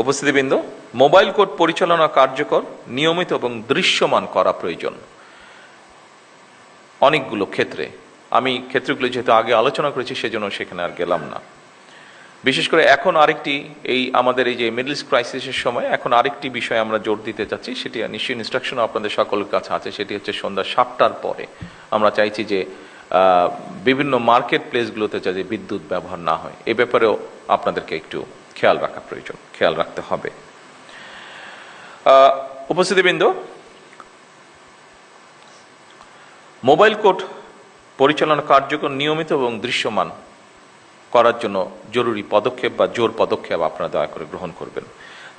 উপস্থিতিবৃন্দ, mobile court পরিচালনা কার্যকর, নিয়মিত এবং দৃশ্যমান করা প্রয়োজন। অনেকগুলো ক্ষেত্রে, আমি ক্ষেত্রগুলো যেহেতু আগে আলোচনা করেছি সেজন্য সেখানে আর গেলাম না। বিশেষ করে এখন আরেকটি, এই আমাদের এই যে মিডল ইস্ট ক্রাইসিসের সময় এখন আরেকটি বিষয় আমরা জোর দিতে চাচ্ছি, সেটি নিশ্চয়ই ইনস্ট্রাকশন আপনাদের সকলের কাছে আছে। সেটি হচ্ছে সন্ধ্যা 7টার পরে আমরা চাইছি যে বিভিন্ন মার্কেট প্লেসগুলোতে যাতে বিদ্যুৎ ব্যবহার না হয়, এ ব্যাপারেও আপনাদেরকে একটু খেয়াল রাখা প্রয়োজন, খেয়াল রাখতে হবে। উপস্থিতিবৃন্দ, মোবাইল কোর্ট পরিচালনা কার্যকর, নিয়মিত এবং দৃশ্যমান করার জন্য জরুরি পদক্ষেপ বা জোর পদক্ষেপ আপনারা দয়া করে গ্রহণ করবেন,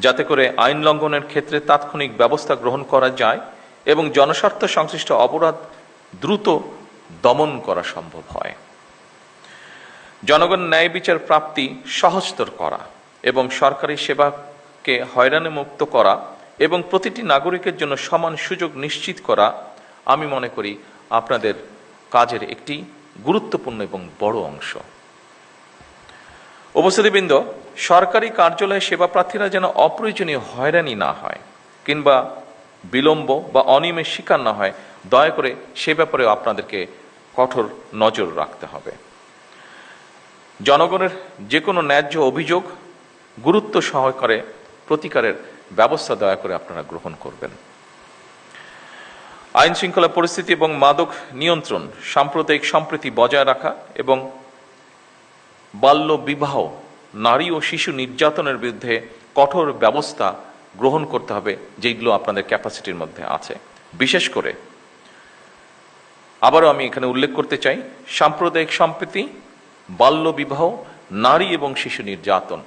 যাতে করে আইন লঙ্ঘনের ক্ষেত্রে তাৎক্ষণিক ব্যবস্থা গ্রহণ করা যায় এবং জনস্বার্থ সংশ্লিষ্ট অপরাধ দ্রুত দমন করা সম্ভব হয়। জনগণ ন্যায় বিচার প্রাপ্তি সহজতর করা এবং সরকারি সেবাকে হয়রানি মুক্ত করা এবং প্রতিটি নাগরিকের জন্য সমান সুযোগ নিশ্চিত করা, আমি মনে করি আপনাদের কাজের একটি গুরুত্বপূর্ণ এবং বড় অংশ। উপস্থিতিবৃন্দ, সরকারি কার্যালয়ে সেবা প্রার্থীরা যেন অপ্রয়োজনীয় হয়রানি না হয় কিংবা বিলম্ব বা অনিয়মের শিকার না হয়, দয়া করে সে ব্যাপারেও আপনাদেরকে কঠোর নজর রাখতে হবে। জনগণের যে কোনো ন্যায্য অভিযোগ গুরুত্ব সহকারে প্রতিকারের ব্যবস্থা দয়া করে আপনারা গ্রহণ করবেন। আইন শৃঙ্খলা পরিস্থিতি এবং মাদক নিয়ন্ত্রণ, সাম্প্রদায়িক সম্প্রীতি বজায় রাখা এবং বাল্য বিবাহ, নারী ও শিশু নির্যাতনের বিরুদ্ধে কঠোর ব্যবস্থা গ্রহণ করতে হবে, যেগুলো আপনাদের ক্যাপাসিটির মধ্যে আছে। বিশেষ করে আবারও আমি এখানে উল্লেখ করতে চাই, সাম্প্রদায়িক সম্প্রীতি, বাল্য বিবাহ, নারী এবং শিশু নির্যাতন,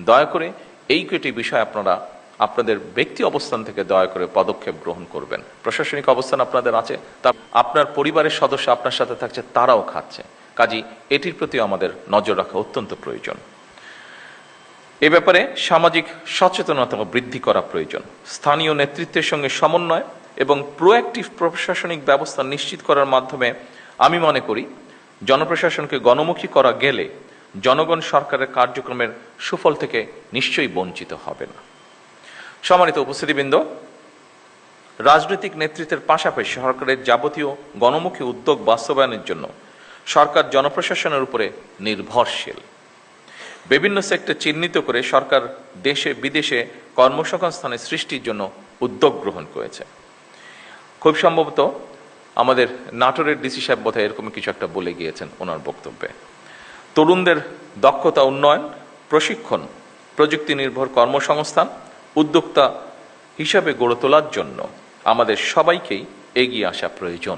দয়া করে এই কয়টি বিষয় আপনারা আপনাদের ব্যক্তি অবস্থান থেকে দয়া করে পদক্ষেপ গ্রহণ করবেন। প্রশাসনিক অবস্থান আপনাদের আছে, তা আপনার পরিবারের সদস্য আপনার সাথে থাকছে, তারাও খাচ্ছে, কাজেই এটির প্রতি আমাদের নজর রাখা অত্যন্ত প্রয়োজন। এ ব্যাপারে সামাজিক সচেতনতা বৃদ্ধি করা প্রয়োজন। স্থানীয় নেতৃত্বের সঙ্গে সমন্বয় এবং প্রোঅ্যাক্টিভ প্রশাসনিক ব্যবস্থা নিশ্চিত করার মাধ্যমে আমি মনে করি জনপ্রশাসনকে গণমুখী করা গেলে জনগণ সরকারের কার্যক্রমের সুফল থেকে নিশ্চয়ই বঞ্চিত হবে না। সম্মানিত উপস্থিতিবৃন্দ, রাজনৈতিক নেতৃত্বের পাশাপাশি সরকারের যাবতীয় গণমুখী উদ্যোগ বাস্তবায়নের জন্য সরকার জনপ্রশাসনের উপরে নির্ভরশীল। বিভিন্ন সেক্টর চিহ্নিত করে সরকার দেশে বিদেশে কর্মসংস্থানের সৃষ্টির জন্য উদ্যোগ গ্রহণ করেছে। খুব সম্ভবত আমাদের নাটোরের ডিসি সাহেব বোধহয় এরকম কিছু একটা বলে গিয়েছেন ওনার বক্তব্যে। তরুণদের দক্ষতা উন্নয়ন, প্রশিক্ষণ, প্রযুক্তি নির্ভর কর্মসংস্থান, উদ্যোক্তা হিসাবে গড়ে তোলার জন্য আমাদের সবাইকেই এগিয়ে আসা প্রয়োজন।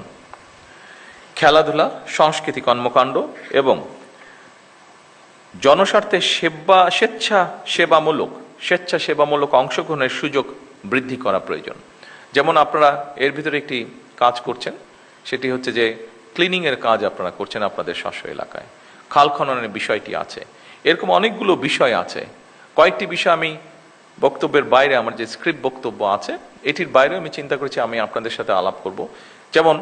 খেলাধুলা, সংস্কৃতি কর্মকাণ্ড এবং জনস্বার্থে স্বেচ্ছাসেবামূলক অংশগ্রহণের সুযোগ বৃদ্ধি করা প্রয়োজন। যেমন আপনারা এর ভিতরে একটি কাজ করছেন, সেটি হচ্ছে যে ক্লিনিংয়ের কাজ আপনারা করছেন আপনাদের স্ব এলাকায়, খাল খননের বিষয়টি আছে, এরকম অনেকগুলো বিষয় আছে। কয়েকটি বিষয় আমি বক্তব্যের বাইরে, আমার যে স্ক্রিপ্ট বক্তব্য আছে এটির বাইরে আমি চিন্তা করেছি আমি আপনাদের সাথে আলাপ করব। যেমন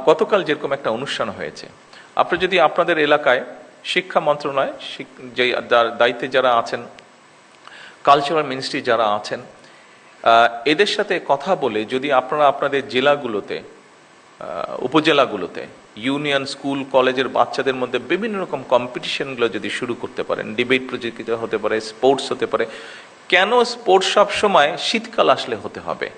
গতকাল যেরকম একটা অনুষ্ঠান হয়েছে, আপনি যদি আপনাদের এলাকায় শিক্ষা মন্ত্রণালয়, যে দায়িত্বে যারা আছেন, কালচারাল মিনিস্ট্রি যারা আছেন, এদের সাথে কথা বলে যদি আপনারা আপনাদের জেলাগুলোতে, উপজেলাগুলোতে ইউনিয়ন, স্কুল, কলেজের বাচ্চাদের মধ্যে বিভিন্ন রকম কম্পিটিশনগুলো যদি শুরু করতে পারেন, ডিবেট প্রতিযোগিতা হতে পারে, স্পোর্টস হতে পারে। কেন স্পোর্টস সব সময় শীতকাল আসলে হতে হবে?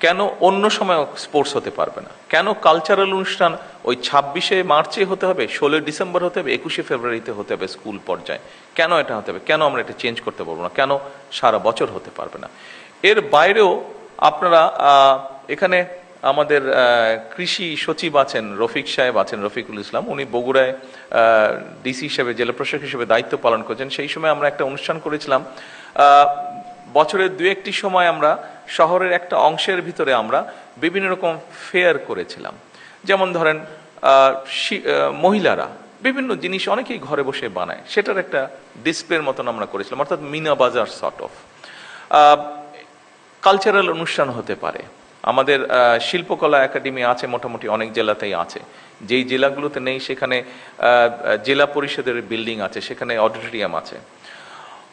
কেন অন্য সময় স্পোর্টস হতে পারবে না? কেন কালচারাল অনুষ্ঠান ওই 26শে মার্চে হতে হবে, 16 ডিসেম্বর হতে হবে, 21শে ফেব্রুয়ারিতে হতে হবে স্কুল পর্যায়ে? কেন এটা হতে হবে? কেন আমরা এটা চেঞ্জ করতে পারবো না? কেন সারা বছর হতে পারবে না? এর বাইরেও আপনারা এখানে আমাদের কৃষি সচিব আছেন, রফিক সাহেব আছেন, রফিকুল ইসলাম, উনি বগুড়ায় ডিসি হিসেবে, জেলা প্রশাসক হিসেবে দায়িত্ব পালন করছেন। সেই সময় আমরা একটা অনুষ্ঠান করেছিলাম। বছরের 2-1টি সময় আমরা শহরের একটা অংশের ভিতরে আমরা বিভিন্ন রকম ফেয়ার করেছিলাম। যেমন ধরেন মহিলারা বিভিন্ন জিনিস অনেকেই ঘরে বসে বানায়, সেটার একটা ডিসপ্লের মতন আমরা করেছিলাম, অর্থাৎ মিনা বাজার সর্ট অফ। কালচারাল অনুষ্ঠান হতে পারে, আমাদের শিল্পকলা একাডেমি আছে, মোটামুটি অনেক জেলাতেই আছে। যেই জেলাগুলোতে নেই সেখানে জেলা পরিষদের বিল্ডিং আছে, সেখানে অডিটোরিয়াম আছে।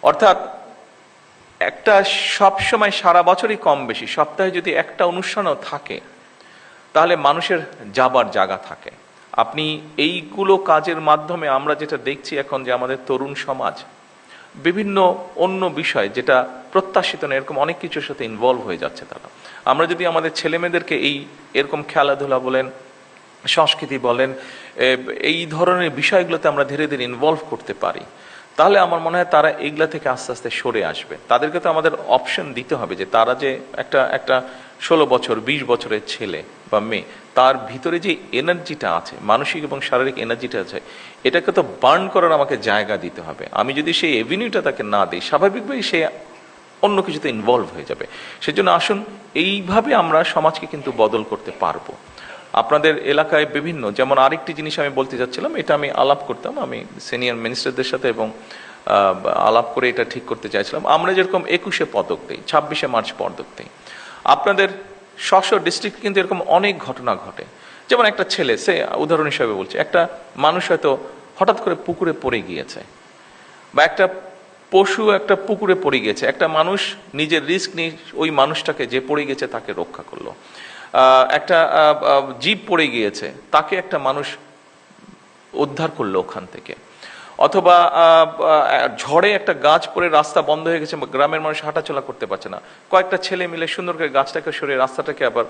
অর্থাৎ একটা সবসময় সারা বছরই কম বেশি সপ্তাহে যদি একটা অনুষ্ঠানও থাকে, তাহলে মানুষের যাবার জায়গা থাকে। আপনি এইগুলো কাজের মাধ্যমে আমরা যেটা দেখছি এখন, যে আমাদের তরুণ সমাজ বিভিন্ন অন্য বিষয় যেটা প্রত্যাশিত না, এরকম অনেক কিছুর সাথে ইনভলভ হয়ে যাচ্ছে তারা। আমরা যদি আমাদের ছেলেমেয়েদেরকে এরকম খেলাধুলা বলেন, সংস্কৃতি বলেন, এই ধরনের বিষয়গুলোতে আমরা ধীরে ধীরে ইনভলভ করতে পারি, তাহলে আমার মনে হয় তারা এইগুলা থেকে আস্তে আস্তে সরে আসবে। তাদেরকে তো আমাদের অপশন দিতে হবে যে তারা যে একটা 16 বছর 20 বছরের ছেলে বা মেয়ে, তার ভিতরে যে এনার্জিটা আছে, মানসিক এবং শারীরিক এনার্জিটা আছে, এটাকে তো বার্ন করার আমাকে জায়গা দিতে হবে। আমি যদি সেই এভিনিউটা তাকে না দিই, স্বাভাবিকভাবেই সে অন্য কিছুতে ইনভলভ হয়ে যাবে। সেজন্য আসুন, এইভাবে আমরা সমাজকে কিন্তু বদল করতে পারবো। আপনাদের এলাকায় বিভিন্ন, যেমন আরেকটি জিনিস আমি বলতে চাচ্ছিলাম, এটা আমি আলাপ করতাম, আমি সিনিয়র মিনিস্টারদের সাথে এবং আলাপ করে এটা ঠিক করতে চাইছিলাম। আমরা যেরকম 21-এ পদক দিই, 26শে মার্চ পদক দিই, আপনাদের ডিস্ট্রিক্ট কিন্তু এরকম অনেক ঘটনা ঘটে। যেমন একটা ছেলে, সে উদাহরণ হিসাবে বলছে, একটা মানুষ হয়তো হঠাৎ করে পুকুরে পড়ে গিয়েছে, বা একটা পশু একটা পুকুরে পড়ে গিয়েছে, একটা মানুষ নিজের রিস্ক নিয়ে ওই মানুষটাকে, যে পড়ে গেছে তাকে রক্ষা করলো। একটা জীব পড়ে গিয়েছে, তাকে একটা মানুষ উদ্ধার করলো ওখান থেকে। অথবা ঝড়ে একটা গাছ পড়ে রাস্তা বন্ধ হয়ে গেছে, গ্রামের মানুষ হাঁটাচলা করতে পারছে না, কয়েকটা ছেলে মিলে সুন্দর করে গাছটাকে সরিয়ে রাস্তাটাকে আবার